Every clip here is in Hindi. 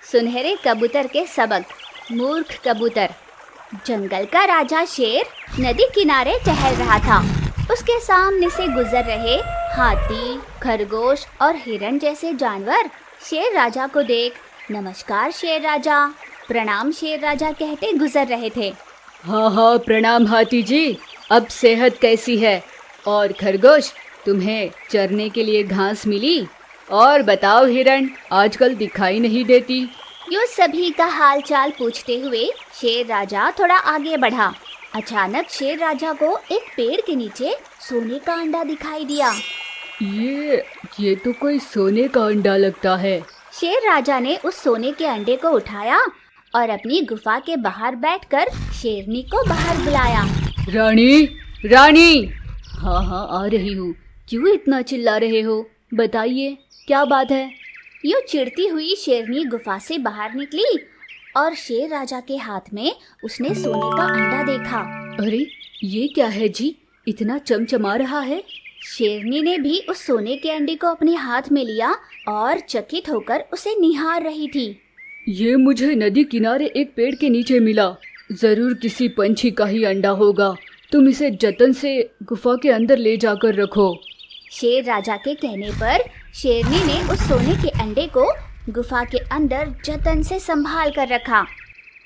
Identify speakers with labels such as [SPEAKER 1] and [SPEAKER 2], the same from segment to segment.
[SPEAKER 1] सुनहरे कबूतर के सबक। मूर्ख कबूतर। जंगल का राजा शेर नदी किनारे टहल रहा था। उसके सामने से गुजर रहे हाथी, खरगोश और हिरण जैसे जानवर शेर राजा को देख नमस्कार शेर राजा, प्रणाम शेर राजा कहते गुजर रहे थे।
[SPEAKER 2] हाँ हाँ, प्रणाम हाथी जी। अब सेहत कैसी है? और खरगोश, तुम्हें चरने के लिए घास मिली? और बताओ हिरण, आजकल दिखाई नहीं देती।
[SPEAKER 1] यूँ सभी का हाल चाल पूछते हुए शेर राजा थोड़ा आगे बढ़ा। अचानक शेर राजा को एक पेड़ के नीचे सोने का अंडा दिखाई दिया।
[SPEAKER 2] ये तो कोई सोने का अंडा लगता है।
[SPEAKER 1] शेर राजा ने उस सोने के अंडे को उठाया और अपनी गुफा के बाहर बैठकर शेरनी को बाहर बुलाया।
[SPEAKER 2] रानी, रानी। हाँ हाँ, आ रही हूँ। क्यों इतना चिल्ला रहे हो? बताइए, क्या बात है?
[SPEAKER 1] यूँ चिढ़ती हुई शेरनी गुफा से बाहर निकली और शेर राजा के हाथ में उसने सोने का अंडा देखा।
[SPEAKER 2] अरे, ये क्या है जी? इतना चमचमा रहा है।
[SPEAKER 1] शेरनी ने भी उस सोने के अंडे को अपने हाथ में लिया और चकित होकर उसे निहार रही थी।
[SPEAKER 2] ये मुझे नदी किनारे एक पेड़ के नीचे मिला। जरूर किसी पंछी का ही अंडा होगा। तुम इसे जतन से गुफा के अंदर ले जाकर रखो।
[SPEAKER 1] शेर राजा के कहने पर शेरनी ने उस सोने के अंडे को गुफा के अंदर जतन से संभाल कर रखा।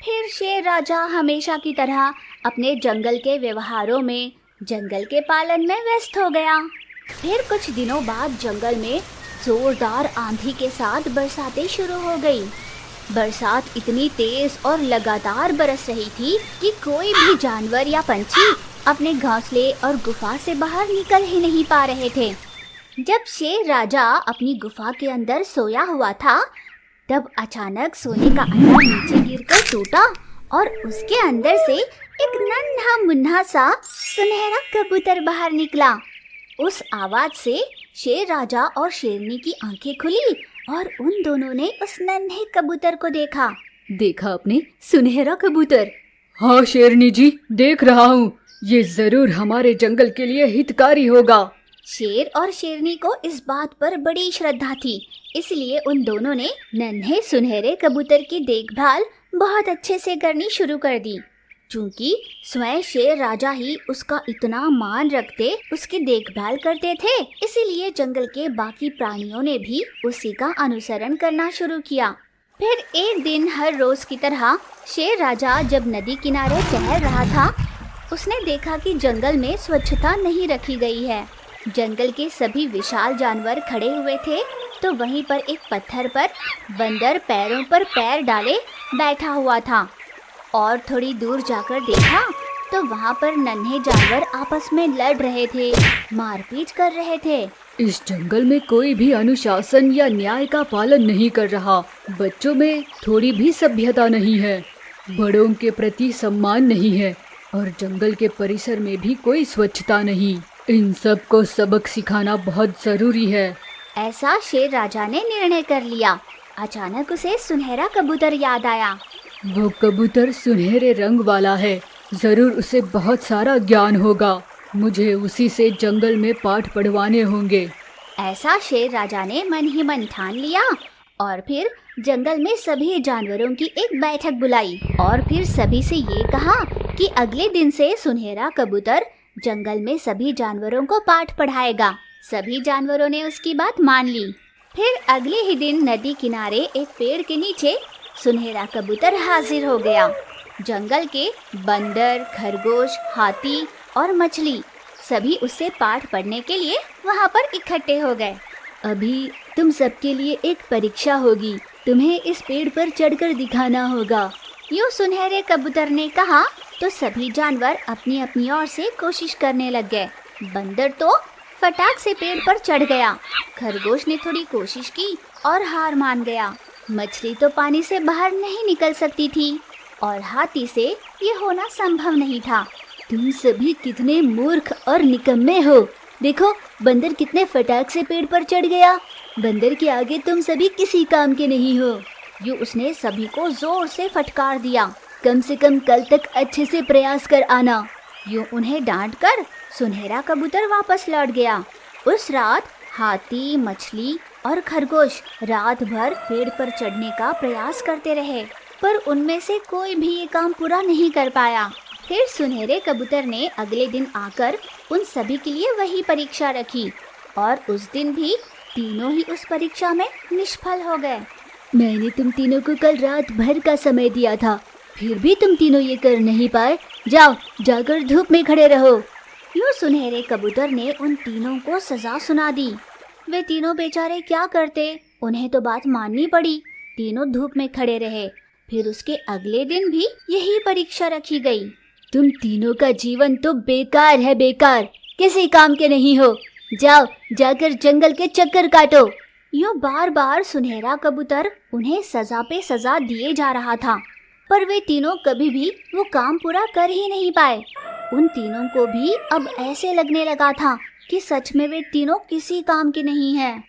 [SPEAKER 1] फिर शेर राजा हमेशा की तरह अपने जंगल के व्यवहारों में, जंगल के पालन में व्यस्त हो गया। फिर कुछ दिनों बाद जंगल में जोरदार आंधी के साथ बरसातें शुरू हो गई। बरसात इतनी तेज और लगातार बरस रही थी कि कोई भी जानवर या पंछी अपने घोंसले और गुफा से बाहर निकल ही नहीं पा रहे थे। जब शेर राजा अपनी गुफा के अंदर सोया हुआ था, तब अचानक सोने का अंडा नीचे गिरकर टूटा और उसके अंदर से एक नन्हा मुन्ना सा सुनहरा कबूतर बाहर निकला। उस आवाज से शेर राजा और शेरनी की आंखें खुली और उन दोनों ने उस नन्हे कबूतर को देखा।
[SPEAKER 2] देखा आपने सुनहरा कबूतर? हाँ शेरनी जी, देख रहा हूँ। ये जरूर हमारे जंगल के लिए हितकारी होगा।
[SPEAKER 1] शेर और शेरनी को इस बात पर बड़ी श्रद्धा थी, इसलिए उन दोनों ने नन्हे सुनहरे कबूतर की देखभाल बहुत अच्छे से करनी शुरू कर दी। चूंकि स्वयं शेर राजा ही उसका इतना मान रखते, उसकी देखभाल करते थे, इसीलिए जंगल के बाकी प्राणियों ने भी उसी का अनुसरण करना शुरू किया। फिर एक दिन हर रोज की तरह शेर राजा जब नदी किनारे टहल रहा था, उसने देखा कि जंगल में स्वच्छता नहीं रखी गई है। जंगल के सभी विशाल जानवर खड़े हुए थे, तो वहीं पर एक पत्थर पर बंदर पैरों पर पैर डाले बैठा हुआ था। और थोड़ी दूर जाकर देखा तो वहाँ पर नन्हे जानवर आपस में लड़ रहे थे, मारपीट कर रहे थे।
[SPEAKER 2] इस जंगल में कोई भी अनुशासन या न्याय का पालन नहीं कर रहा। बच्चों में थोड़ी भी सभ्यता नहीं है, बड़ों के प्रति सम्मान नहीं है और जंगल के परिसर में भी कोई स्वच्छता नहीं। इन सब को सबक सिखाना बहुत जरूरी है।
[SPEAKER 1] ऐसा शेर राजा ने निर्णय कर लिया। अचानक उसे सुनहरा कबूतर याद आया।
[SPEAKER 2] वो कबूतर सुनहरे रंग वाला है, जरूर उसे बहुत सारा ज्ञान होगा। मुझे उसी से जंगल में पाठ पढ़वाने होंगे।
[SPEAKER 1] ऐसा शेर राजा ने मन ही मन ठान लिया और फिर जंगल में सभी जानवरों की एक बैठक बुलाई और फिर सभी से ये कहा कि अगले दिन से सुनहरा कबूतर जंगल में सभी जानवरों को पाठ पढ़ाएगा। सभी जानवरों ने उसकी बात मान ली। फिर अगले ही दिन नदी किनारे एक पेड़ के नीचे सुनहरा कबूतर हाजिर हो गया। जंगल के बंदर, खरगोश, हाथी और मछली सभी उससे पाठ पढ़ने के लिए वहाँ पर इकट्ठे हो गए।
[SPEAKER 2] अभी तुम सबके लिए एक परीक्षा होगी। तुम्हें इस पेड़ पर चढ़कर दिखाना होगा।
[SPEAKER 1] यूँ सुनहरे कबूतर ने कहा तो सभी जानवर अपनी अपनी ओर से कोशिश करने लग गए। बंदर तो फटाक से पेड़ पर चढ़ गया। खरगोश ने थोड़ी कोशिश की और हार मान गया। मछली तो पानी से बाहर नहीं निकल सकती थी और हाथी से ये होना संभव नहीं था।
[SPEAKER 2] तुम सभी कितने मूर्ख और निकम्मे हो। देखो, बंदर कितने फटाक से पेड़ पर चढ़ गया। बंदर के आगे तुम सभी किसी काम के नहीं हो।
[SPEAKER 1] यूँ उसने सभी को जोर से फटकार दिया।
[SPEAKER 2] कम से कम कल तक अच्छे से प्रयास कर आना।
[SPEAKER 1] यूँ उन्हें डांट कर सुनहरा कबूतर वापस लौट गया। उस रात हाथी, मछली और खरगोश रात भर पेड़ पर चढ़ने का प्रयास करते रहे, पर उनमें से कोई भी ये काम पूरा नहीं कर पाया। फिर सुनहरे कबूतर ने अगले दिन आकर उन सभी के लिए वही परीक्षा रखी और उस दिन भी तीनों ही उस परीक्षा में निष्फल हो गए।
[SPEAKER 2] मैंने तुम तीनों को कल रात भर का समय दिया था, फिर भी तुम तीनों ये कर नहीं पाए। जाओ, जाकर धूप में खड़े रहो।
[SPEAKER 1] यूँ सुनहरे कबूतर ने उन तीनों को सजा सुना दी। वे तीनों बेचारे क्या करते, उन्हें तो बात माननी पड़ी। तीनों धूप में खड़े रहे। फिर उसके अगले दिन भी यही परीक्षा रखी गई।
[SPEAKER 2] तुम तीनों का जीवन तो बेकार है, बेकार, किसी काम के नहीं हो। जाओ, जाकर जंगल के चक्कर काटो।
[SPEAKER 1] यूँ बार बार सुनहरा कबूतर उन्हें सजा पे सजा दिए जा रहा था, पर वे तीनों कभी भी वो काम पूरा कर ही नहीं पाए। उन तीनों को भी अब ऐसे लगने लगा था कि सच में वे तीनों किसी काम के नहीं हैं।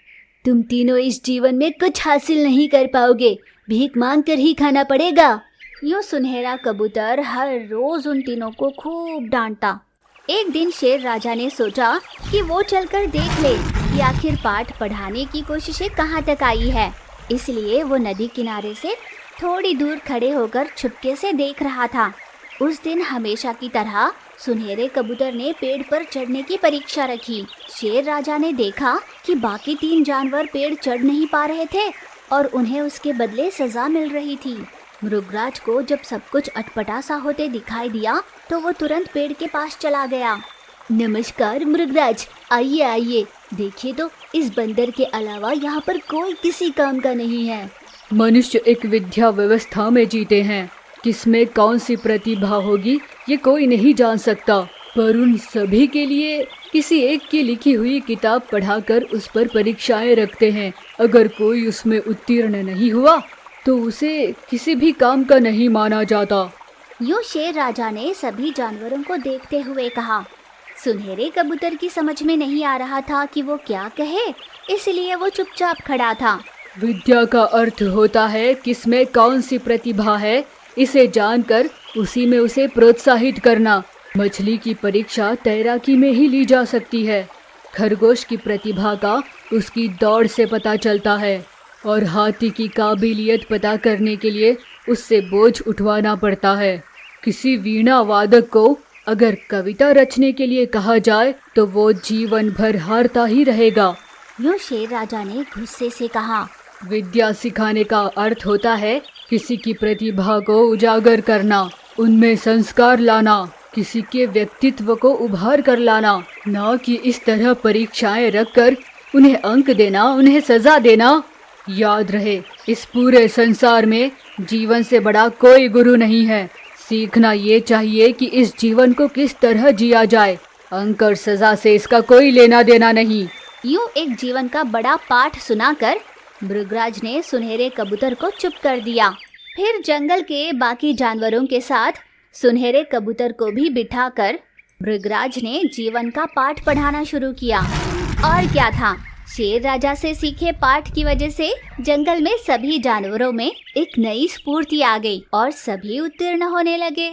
[SPEAKER 2] तुम तीनों इस जीवन में कुछ हासिल नहीं कर पाओगे, भीख मांग कर ही खाना पड़ेगा।
[SPEAKER 1] यूँ सुनहरा कबूतर हर रोज उन तीनों को खूब डांटता। एक दिन शेर राजा ने सोचा कि वो चलकर देख ले कि आखिर पाठ पढ़ाने की कोशिशें कहाँ तक आई है। इसलिए वो नदी किनारे से थोड़ी दूर खड़े होकर चुपके से देख रहा था। उस दिन हमेशा की तरह सुनहरे कबूतर ने पेड़ पर चढ़ने की परीक्षा रखी। शेर राजा ने देखा कि बाकी 3 जानवर पेड़ चढ़ नहीं पा रहे थे और उन्हें उसके बदले सजा मिल रही थी। मृगराज को जब सब कुछ अटपटा सा होते दिखाई दिया तो वो तुरंत पेड़ के पास चला गया।
[SPEAKER 2] नमस्कार मृगराज, आइए आइए, देखिए तो इस बंदर के अलावा यहाँ पर कोई किसी काम का नहीं है। मनुष्य एक विद्या व्यवस्था में जीते हैं, किसमें कौन सी प्रतिभा होगी ये कोई नहीं जान सकता, पर उन सभी के लिए किसी एक की लिखी हुई किताब पढ़ाकर उस पर परीक्षाएं रखते हैं। अगर कोई उसमें उत्तीर्ण नहीं हुआ तो उसे किसी भी काम का नहीं माना जाता।
[SPEAKER 1] यूँ शेर राजा ने सभी जानवरों को देखते हुए कहा। सुनहरे कबूतर की समझ में नहीं आ रहा था कि वो क्या कहे, इसलिए वो चुपचाप खड़ा था।
[SPEAKER 2] विद्या का अर्थ होता है किसमें कौन सी प्रतिभा है, इसे जानकर उसी में उसे प्रोत्साहित करना। मछली की परीक्षा तैराकी में ही ली जा सकती है। खरगोश की प्रतिभा का उसकी दौड़ से पता चलता है और हाथी की काबिलियत पता करने के लिए उससे बोझ उठवाना पड़ता है। किसी वीणा वादक को अगर कविता रचने के लिए कहा जाए तो वो जीवन भर हारता ही रहेगा।
[SPEAKER 1] यूँ शेर राजा ने गुस्से से कहा।
[SPEAKER 2] विद्या सिखाने का अर्थ होता है किसी की प्रतिभा को उजागर करना, उनमें संस्कार लाना, किसी के व्यक्तित्व को उभार कर लाना, ना कि इस तरह परीक्षाएं रखकर उन्हें अंक देना, उन्हें सजा देना। याद रहे, इस पूरे संसार में जीवन से बड़ा कोई गुरु नहीं है। सीखना ये चाहिए कि इस जीवन को किस तरह जिया जाए। अंक और सजा से इसका कोई लेना देना नहीं।
[SPEAKER 1] यूँ एक जीवन का बड़ा पाठ सुनाकर मृगराज ने सुनहरे कबूतर को चुप कर दिया। फिर जंगल के बाकी जानवरों के साथ सुनहरे कबूतर को भी बिठाकर मृगराज ने जीवन का पाठ पढ़ाना शुरू किया। और क्या था, शेर राजा से सीखे पाठ की वजह से जंगल में सभी जानवरों में एक नई स्फूर्ति आ गई और सभी उत्तीर्ण होने लगे।